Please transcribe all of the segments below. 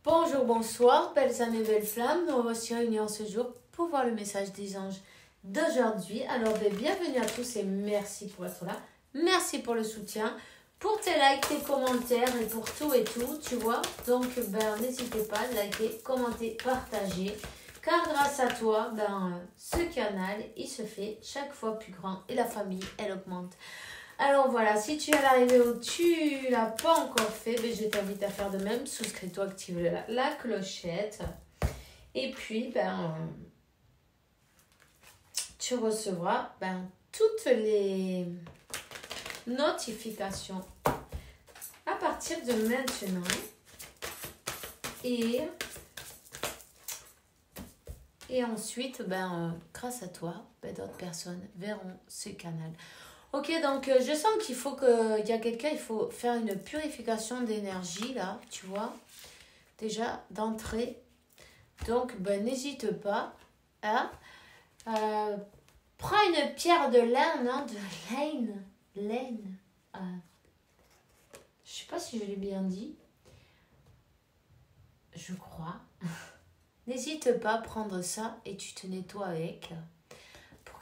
Bonjour, bonsoir, belles âmes et belles flammes. Nous voici réunis en ce jour pour voir le message des anges d'aujourd'hui. Alors, bienvenue à tous et merci pour être là. Merci pour le soutien, pour tes likes, tes commentaires et pour tout et tout, tu vois. Donc, n'hésitez pas à liker, commenter, partager. Car grâce à toi, ce canal, il se fait chaque fois plus grand et la famille, elle augmente. Alors voilà, si tu es à l'arrivée ou tu l'as pas encore fait, je t'invite à faire de même. Souscris-toi, active la clochette. Et puis, tu recevras toutes les notifications à partir de maintenant. Et ensuite, grâce à toi, d'autres personnes verront ce canal. Ok, donc je sens qu'il y a quelqu'un, il faut faire une purification d'énergie là, tu vois, déjà d'entrée. Donc, n'hésite pas à prends une pierre de laine, laine. Je sais pas si je l'ai bien dit, je crois. N'hésite pas à prendre ça et tu te nettoies avec.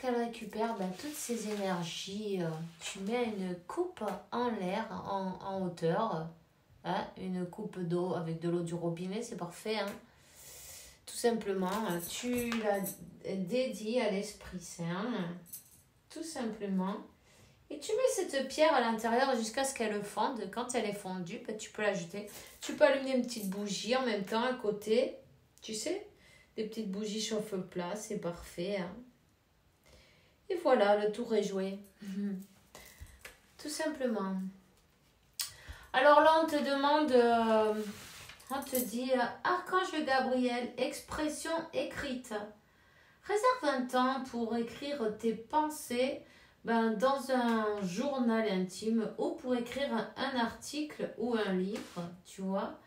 Qu'elle récupère toutes ces énergies. Tu mets une coupe en l'air, en hauteur, une coupe d'eau avec de l'eau du robinet, c'est parfait. Tout simplement, tu la dédies à l'Esprit Saint, tout simplement. Et tu mets cette pierre à l'intérieur jusqu'à ce qu'elle fonde. Quand elle est fondue, tu peux l'ajouter. Tu peux allumer une petite bougie en même temps à côté. Tu sais, des petites bougies chauffe-plat, c'est parfait. Et voilà, le tour est joué. Tout simplement. Alors là, on te demande, on te dit, Archange Gabriel, expression écrite. Réserve un temps pour écrire tes pensées dans un journal intime ou pour écrire un article ou un livre, tu vois.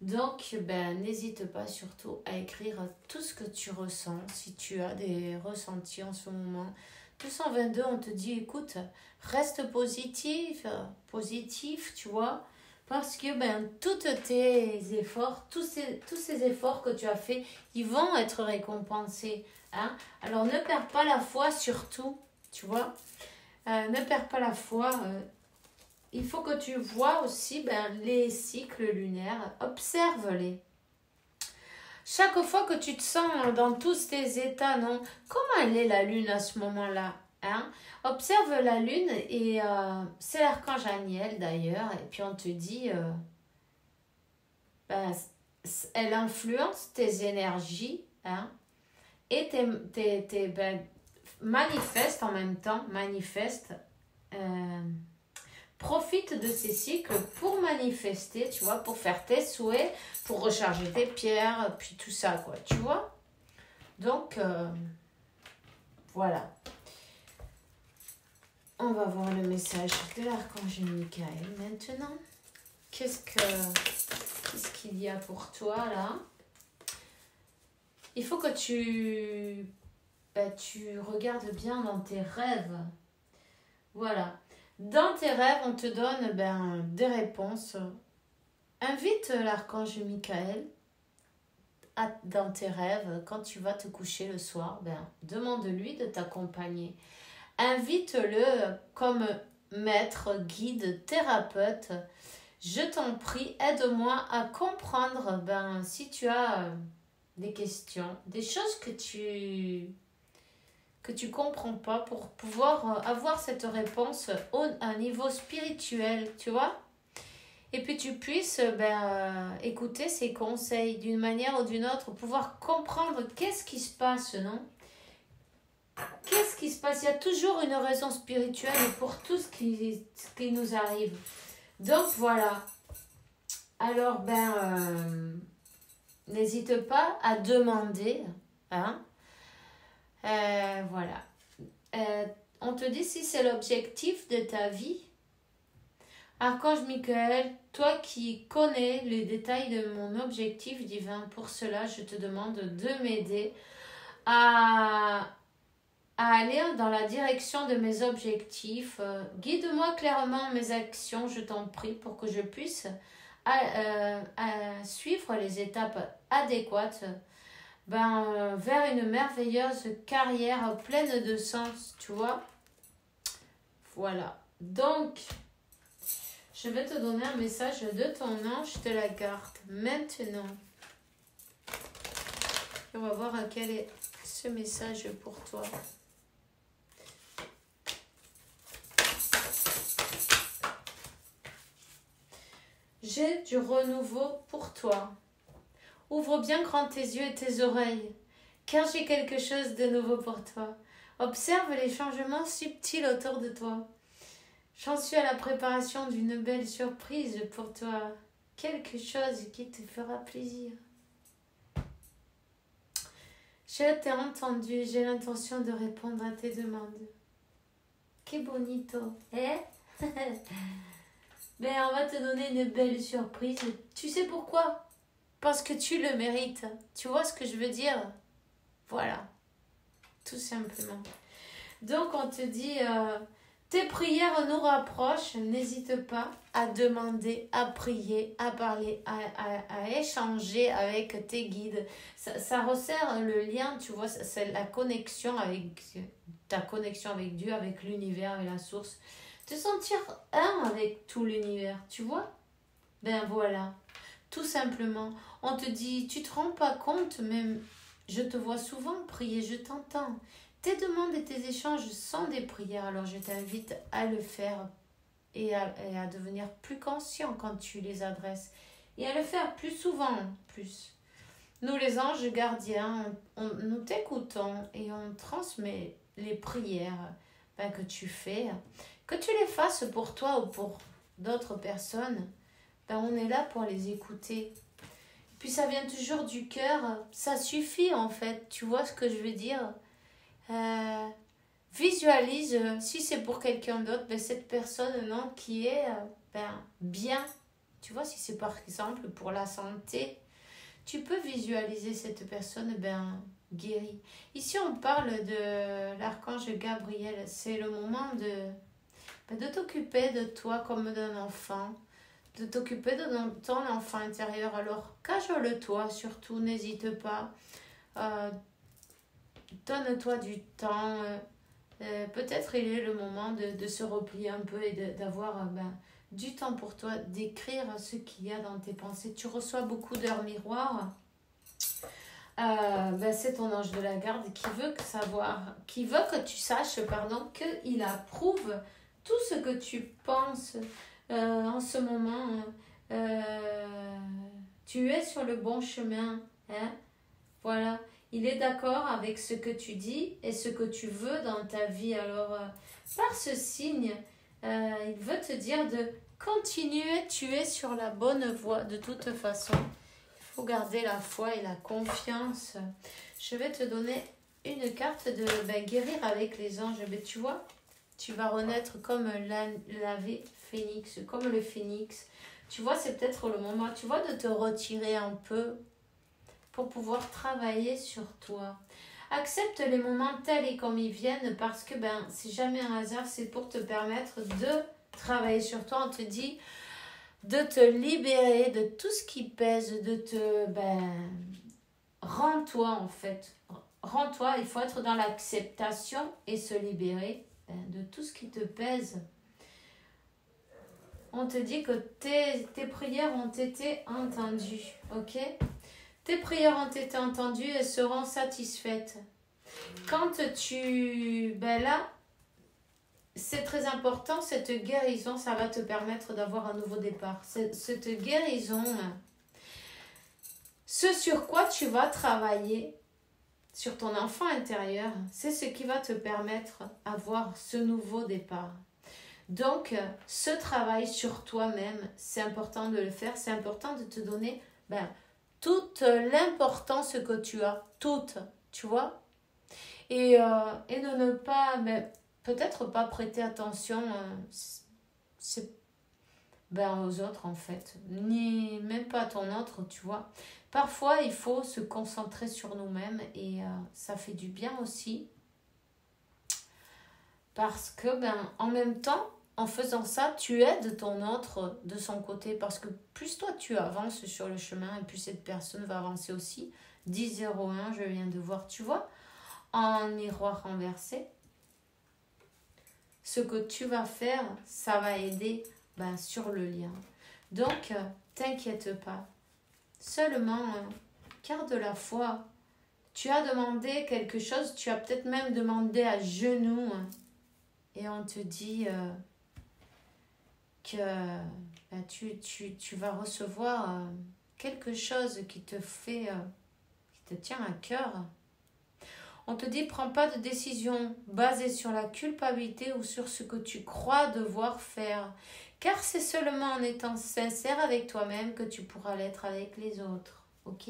Donc, n'hésite pas surtout à écrire tout ce que tu ressens. Si tu as des ressentis en ce moment. 222, on te dit, écoute, reste positif, tu vois. Parce que tous tes efforts, tous ces efforts que tu as faits, ils vont être récompensés. Alors, ne perds pas la foi surtout, tu vois. Ne perds pas la foi. Il faut que tu vois aussi les cycles lunaires, observe-les. Chaque fois que tu te sens dans tous tes états, non, comment elle est la lune à ce moment-là, Observe la lune et c'est l'archange Aniel d'ailleurs, et puis on te dit, elle influence tes énergies, et manifeste en même temps, profite de ces cycles pour manifester, tu vois, pour faire tes souhaits, pour recharger tes pierres, puis tout ça, quoi, tu vois. Donc, voilà. On va voir le message de l'archange Michael maintenant. Qu'est-ce qu'il y a pour toi, là? Il faut que tu regardes bien dans tes rêves. Voilà. Dans tes rêves, on te donne des réponses. Invite l'archange Michael dans tes rêves, quand tu vas te coucher le soir, demande-lui de t'accompagner. Invite-le comme maître, guide, thérapeute. Je t'en prie, aide-moi à comprendre si tu as des questions, des choses que tu comprends pas pour pouvoir avoir cette réponse à un niveau spirituel, tu vois. Et puis tu puisses écouter ces conseils d'une manière ou d'une autre, pouvoir comprendre qu'est-ce qui se passe, non? Qu'est-ce qui se passe? Il y a toujours une raison spirituelle pour tout ce qui nous arrive. Donc voilà. Alors n'hésite pas à demander, voilà. On te dit si c'est l'objectif de ta vie. Archange Michael, toi qui connais les détails de mon objectif divin, pour cela, je te demande de m'aider à aller dans la direction de mes objectifs. Guide-moi clairement mes actions, je t'en prie, pour que je puisse à suivre les étapes adéquates vers une merveilleuse carrière pleine de sens, tu vois. Voilà. Donc, je vais te donner un message de ton ange de la garde maintenant. On va voir quel est ce message pour toi. J'ai du renouveau pour toi. Ouvre bien grand tes yeux et tes oreilles, car j'ai quelque chose de nouveau pour toi. Observe les changements subtils autour de toi. J'en suis à la préparation d'une belle surprise pour toi. Quelque chose qui te fera plaisir. Je t'ai entendu et j'ai l'intention de répondre à tes demandes. Que bonito, hein? On va te donner une belle surprise. Tu sais pourquoi? Parce que tu le mérites. Tu vois ce que je veux dire? Voilà. Tout simplement. Donc, on te dit, tes prières nous rapprochent. N'hésite pas à demander, à prier, à parler, à échanger avec tes guides. Ça resserre le lien, tu vois, c'est la connexion avec ta connexion avec Dieu, avec l'univers, avec la source. Te sentir un avec tout l'univers, tu vois? Voilà. Tout simplement. On te dit, tu te rends pas compte, mais je te vois souvent prier, je t'entends. Tes demandes et tes échanges sont des prières, alors je t'invite à le faire et à devenir plus conscient quand tu les adresses. Et à le faire plus souvent, plus. Nous les anges gardiens, nous t'écoutons et on transmet les prières que tu fais. Que tu les fasses pour toi ou pour d'autres personnes, on est là pour les écouter. Puis ça vient toujours du cœur, ça suffit en fait, tu vois ce que je veux dire? Visualise, si c'est pour quelqu'un d'autre, cette personne qui est bien. Tu vois, si c'est par exemple pour la santé, tu peux visualiser cette personne guérie. Ici, on parle de l'archange Gabriel. C'est le moment de t'occuper de toi comme d'un enfant, de t'occuper de ton enfant intérieur. Alors, cajole-toi surtout, n'hésite pas. Donne-toi du temps. Peut-être il est le moment de se replier un peu et d'avoir du temps pour toi, d'écrire ce qu'il y a dans tes pensées. Tu reçois beaucoup d'heures miroirs. C'est ton ange de la garde qui veut que tu saches qu'il approuve tout ce que tu penses en ce moment. Tu es sur le bon chemin. Voilà. Il est d'accord avec ce que tu dis et ce que tu veux dans ta vie. Alors, par ce signe, il veut te dire de continuer. Tu es sur la bonne voie de toute façon. Il faut garder la foi et la confiance. Je vais te donner une carte de guérir avec les anges. Tu vois, tu vas renaître comme l'ave phénix, comme le phénix. Tu vois, c'est peut-être le moment, tu vois, de te retirer un peu pour pouvoir travailler sur toi. Accepte les moments tels et comme ils viennent parce que c'est jamais un hasard, c'est pour te permettre de travailler sur toi. On te dit de te libérer de tout ce qui pèse, de te... rends-toi en fait. Rends-toi, il faut être dans l'acceptation et se libérer de tout ce qui te pèse. On te dit que tes prières ont été entendues, ok? Tes prières ont été entendues et seront satisfaites. Quand tu... là, c'est très important, cette guérison, ça va te permettre d'avoir un nouveau départ. Cette guérison, ce sur quoi tu vas travailler, sur ton enfant intérieur, c'est ce qui va te permettre d'avoir ce nouveau départ. Donc, ce travail sur toi-même, c'est important de le faire, c'est important de te donner toute l'importance que tu as, toute, tu vois, et de ne pas, peut-être pas prêter attention aux autres en fait, ni même pas à ton autre, tu vois. Parfois, il faut se concentrer sur nous-mêmes et ça fait du bien aussi. Parce que, en même temps, en faisant ça, tu aides ton autre de son côté parce que plus toi tu avances sur le chemin et plus cette personne va avancer aussi. 10-0-1, je viens de voir, tu vois, en miroir renversé. Ce que tu vas faire, ça va aider sur le lien. Donc, t'inquiète pas. Seulement, garde la foi. Tu as demandé quelque chose, tu as peut-être même demandé à genoux. Et on te dit que tu vas recevoir quelque chose qui te fait, qui te tient à cœur. On te dit, prends pas de décision basée sur la culpabilité ou sur ce que tu crois devoir faire. Car c'est seulement en étant sincère avec toi-même que tu pourras l'être avec les autres. Ok ?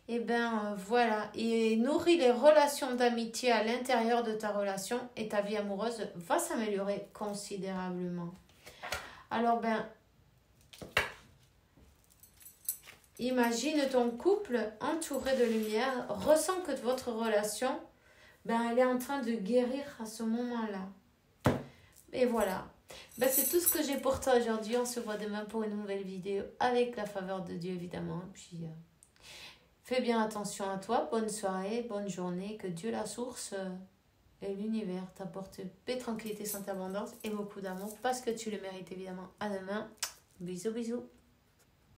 Et voilà. Et nourris les relations d'amitié à l'intérieur de ta relation et ta vie amoureuse va s'améliorer considérablement. Alors imagine ton couple entouré de lumière, ressens que votre relation, elle est en train de guérir à ce moment-là. Et voilà. C'est tout ce que j'ai pour toi aujourd'hui. On se voit demain pour une nouvelle vidéo avec la faveur de Dieu, évidemment. Puis, fais bien attention à toi. Bonne soirée, bonne journée. Que Dieu, la source et l'univers t'apportent paix, tranquillité, santé, abondance et beaucoup d'amour parce que tu le mérites, évidemment. À demain. Bisous, bisous.